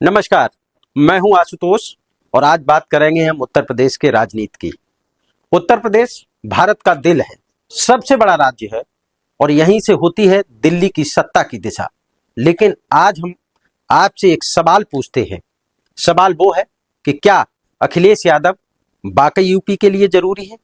नमस्कार। मैं हूं आशुतोष और आज बात करेंगे हम उत्तर प्रदेश के राजनीति की। उत्तर प्रदेश भारत का दिल है, सबसे बड़ा राज्य है और यहीं से होती है दिल्ली की सत्ता की दिशा। लेकिन आज हम आपसे एक सवाल पूछते हैं। सवाल वो है कि क्या अखिलेश यादव वाकई यूपी के लिए जरूरी है?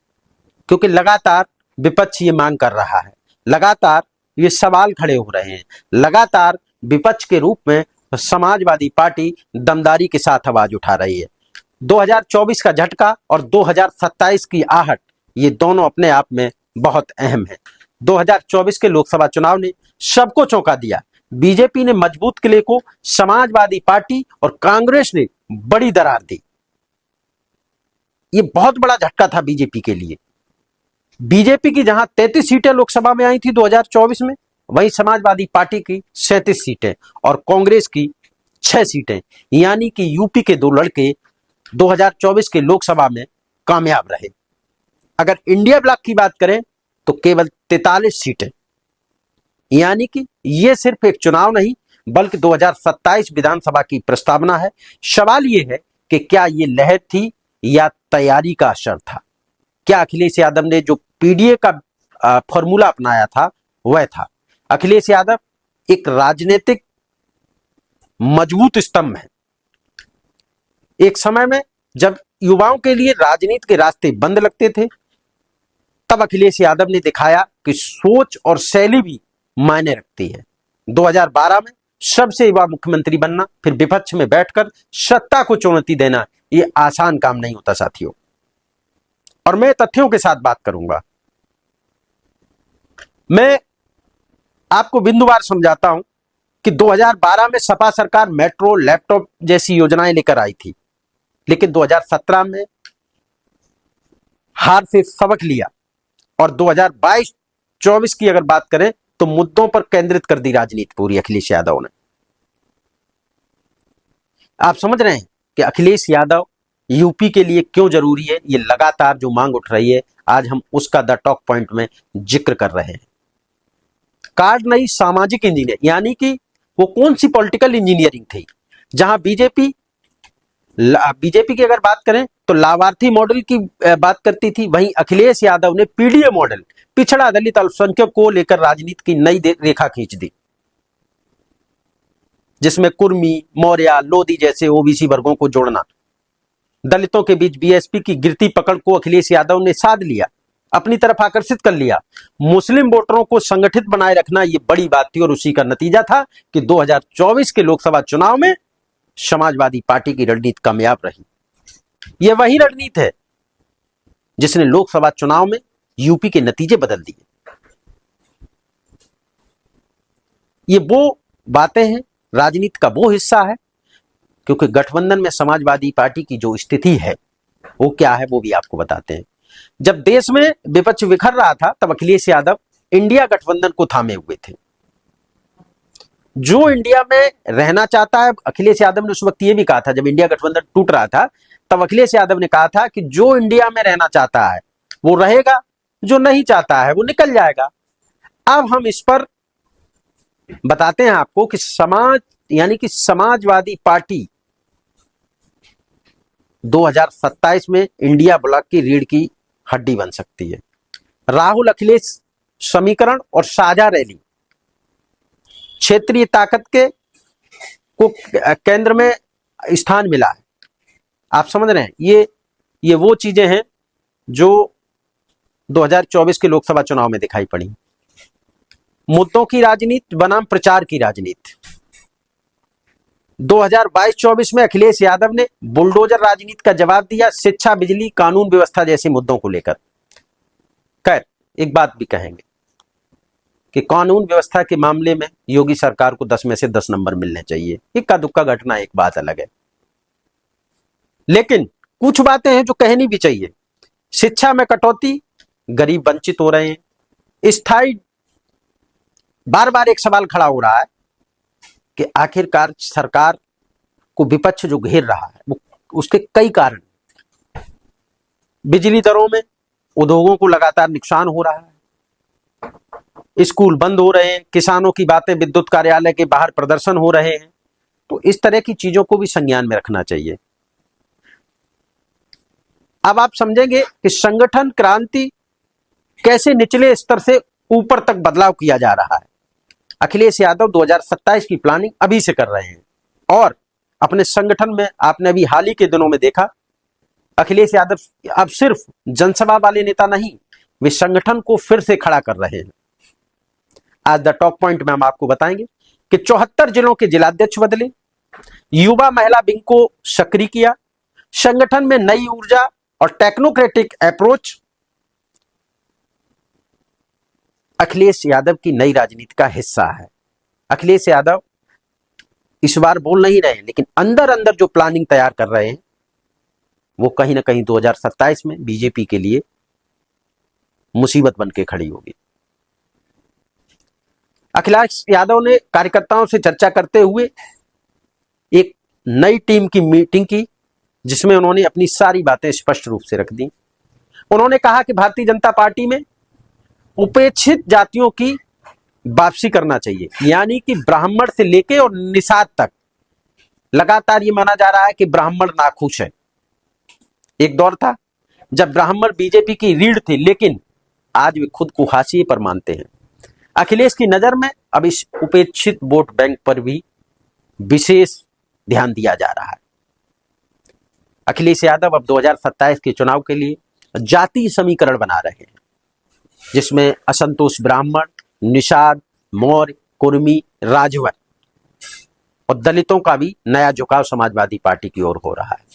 क्योंकि लगातार विपक्ष ये मांग कर रहा है, लगातार ये सवाल खड़े हो रहे हैं, लगातार विपक्ष के रूप में समाजवादी पार्टी दमदारी के साथ आवाज उठा रही है। 2024 का झटका और 2027 की आहट, ये दोनों अपने आप में बहुत अहम है। 2024 के लोकसभा चुनाव ने सबको चौंका दिया। बीजेपी ने मजबूत किले को, समाजवादी पार्टी और कांग्रेस ने बड़ी दरार दी। ये बहुत बड़ा झटका था बीजेपी के लिए। बीजेपी की जहां 33 सीटें लोकसभा में आई थी 2024 में, वहीं समाजवादी पार्टी की 37 सीटें और कांग्रेस की 6 सीटें, यानी कि यूपी के दो लड़के 2024 के लोकसभा में कामयाब रहे। अगर इंडिया ब्लॉक की बात करें तो केवल 43 सीटें, यानी कि यह सिर्फ एक चुनाव नहीं बल्कि 2027 विधानसभा की प्रस्तावना है। सवाल यह है कि क्या यह लहर थी या तैयारी का असर था? क्या अखिलेश यादव ने जो पीडीए का फॉर्मूला अपनाया था वह था? अखिलेश यादव एक राजनीतिक मजबूत स्तंभ है। एक समय में जब युवाओं के लिए राजनीति के रास्ते बंद लगते थे, तब अखिलेश यादव ने दिखाया कि सोच और शैली भी मायने रखती है। 2012 में सबसे युवा मुख्यमंत्री बनना, फिर विपक्ष में बैठकर सत्ता को चुनौती देना, यह आसान काम नहीं होता साथियों। और मैं तथ्यों के साथ बात करूंगा। मैं आपको बिंदुवार समझाता हूं कि 2012 में सपा सरकार मेट्रो, लैपटॉप जैसी योजनाएं लेकर आई थी, लेकिन 2017 में हार से सबक लिया और 2022-24 की अगर बात करें तो मुद्दों पर केंद्रित कर दी राजनीति पूरी अखिलेश यादव ने। आप समझ रहे हैं कि अखिलेश यादव यूपी के लिए क्यों जरूरी है? ये लगातार जो मांग उठ रही है, आज हम उसका द टॉक पॉइंट में जिक्र कर रहे हैं। कार्ड नहीं, सामाजिक इंजीनियर, यानी कि वो कौन सी पॉलिटिकल इंजीनियरिंग थी? जहां बीजेपी की अगर बात करें तो लाभार्थी मॉडल की बात करती थी, वहीं अखिलेश यादव ने पीडीए मॉडल, पिछड़ा दलित अल्पसंख्यक को लेकर राजनीति की नई रेखा खींच दी, जिसमें कुर्मी, मौर्य, लोधी जैसे ओबीसी वर्गों को जोड़ना। दलितों के बीच बीएसपी की गिरती पकड़ को अखिलेश यादव ने साध लिया, अपनी तरफ आकर्षित कर लिया। मुस्लिम वोटरों को संगठित बनाए रखना यह बड़ी बात थी और उसी का नतीजा था कि 2024 के लोकसभा चुनाव में समाजवादी पार्टी की रणनीति कामयाब रही। यह वही रणनीति है जिसने लोकसभा चुनाव में यूपी के नतीजे बदल दिए। ये वो बातें हैं, राजनीति का वो हिस्सा है, क्योंकि गठबंधन में समाजवादी पार्टी की जो स्थिति है वो क्या है वो भी आपको बताते हैं। जब देश में विपक्ष बिखर रहा था तब अखिलेश यादव इंडिया गठबंधन को थामे हुए थे। जो इंडिया में रहना चाहता है, अखिलेश यादव ने उस वक्त ये भी कहा था, जब इंडिया गठबंधन टूट रहा था तब अखिलेश यादव ने कहा था कि जो इंडिया में रहना चाहता है वो रहेगा, जो नहीं चाहता है वो निकल जाएगा। अब हम इस पर बताते हैं आपको कि समाजवादी पार्टी 2027 में इंडिया ब्लॉक की रीढ़ की हड्डी बन सकती है। राहुल अखिलेश समीकरण और साझा रैली क्षेत्रीय ताकत को केंद्र में स्थान मिला है। आप समझ रहे हैं, ये वो चीजें हैं जो 2024 के लोकसभा चुनाव में दिखाई पड़ी। मुद्दों की राजनीति बनाम प्रचार की राजनीति। 2022-24 में अखिलेश यादव ने बुलडोजर राजनीति का जवाब दिया, शिक्षा, बिजली, कानून व्यवस्था जैसे मुद्दों को लेकर। खैर, एक बात भी कहेंगे कि कानून व्यवस्था के मामले में योगी सरकार को 10 में से 10 नंबर मिलने चाहिए। इक्का दुक्का घटना एक बात अलग है, लेकिन कुछ बातें हैं जो कहनी भी चाहिए। शिक्षा में कटौती, गरीब वंचित हो रहे हैं। स्थायी, बार बार एक सवाल खड़ा हो रहा है कि आखिरकार सरकार को विपक्ष जो घेर रहा है वो उसके कई कारण। बिजली दरों में उद्योगों को लगातार नुकसान हो रहा है, स्कूल बंद हो रहे हैं, किसानों की बातें, विद्युत कार्यालय के बाहर प्रदर्शन हो रहे हैं, तो इस तरह की चीजों को भी संज्ञान में रखना चाहिए। अब आप समझेंगे कि संगठन क्रांति कैसे निचले स्तर से ऊपर तक बदलाव किया जा रहा है। अखिलेश यादव 2027 की प्लानिंग अभी से कर रहे हैं और अपने संगठन में आपने अभी हाल ही के दिनों में देखा, अखिलेश यादव अब सिर्फ जनसभा वाले नेता नहीं, वे संगठन को फिर से खड़ा कर रहे हैं। आज द टॉप पॉइंट में हम आपको बताएंगे कि 74 जिलों के जिलाध्यक्ष बदले, युवा महिला विंग को सक्रिय किया, संगठन में नई ऊर्जा और टेक्नोक्रेटिक अप्रोच अखिलेश यादव की नई राजनीति का हिस्सा है। अखिलेश यादव इस बार बोल नहीं रहे हैं, लेकिन अंदर अंदर जो प्लानिंग तैयार कर रहे हैं वो कहीं ना कहीं 2027 में बीजेपी के लिए मुसीबत बन के खड़ी होगी। अखिलेश यादव ने कार्यकर्ताओं से चर्चा करते हुए एक नई टीम की मीटिंग की, जिसमें उन्होंने अपनी सारी बातें स्पष्ट रूप से रख दी। उन्होंने कहा कि भारतीय जनता पार्टी में उपेक्षित जातियों की वापसी करना चाहिए, यानी कि ब्राह्मण से लेके और निषाद तक लगातार ये माना जा रहा है कि ब्राह्मण नाखुश है। एक दौर था जब ब्राह्मण बीजेपी की रीढ़ थे, लेकिन आज वे खुद को हाशिए पर मानते हैं। अखिलेश की नजर में अब इस उपेक्षित वोट बैंक पर भी विशेष ध्यान दिया जा रहा है। अखिलेश यादव अब 2027 के चुनाव के लिए जातीय समीकरण बना रहे हैं, जिसमें असंतोष ब्राह्मण, निषाद, मौर्य, कुर्मी, राजवर और दलितों का भी नया झुकाव समाजवादी पार्टी की ओर हो रहा है।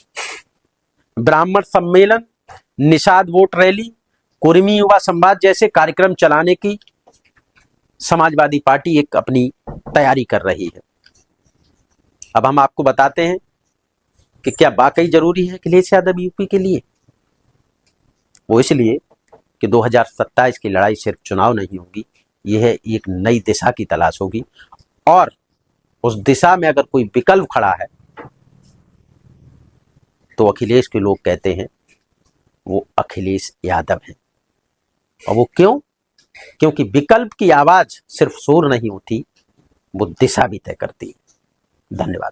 ब्राह्मण सम्मेलन, निषाद वोट रैली, कुर्मी युवा संवाद जैसे कार्यक्रम चलाने की समाजवादी पार्टी एक अपनी तैयारी कर रही है। अब हम आपको बताते हैं कि क्या वाकई जरूरी है अखिलेश यादव यूपी के लिए। वो इसलिए कि 2027 की लड़ाई सिर्फ चुनाव नहीं होगी, यह एक नई दिशा की तलाश होगी, और उस दिशा में अगर कोई विकल्प खड़ा है तो अखिलेश के लोग कहते हैं वो अखिलेश यादव है। और वो क्यों? क्योंकि विकल्प की आवाज सिर्फ शोर नहीं होती, वो दिशा भी तय करती है। धन्यवाद।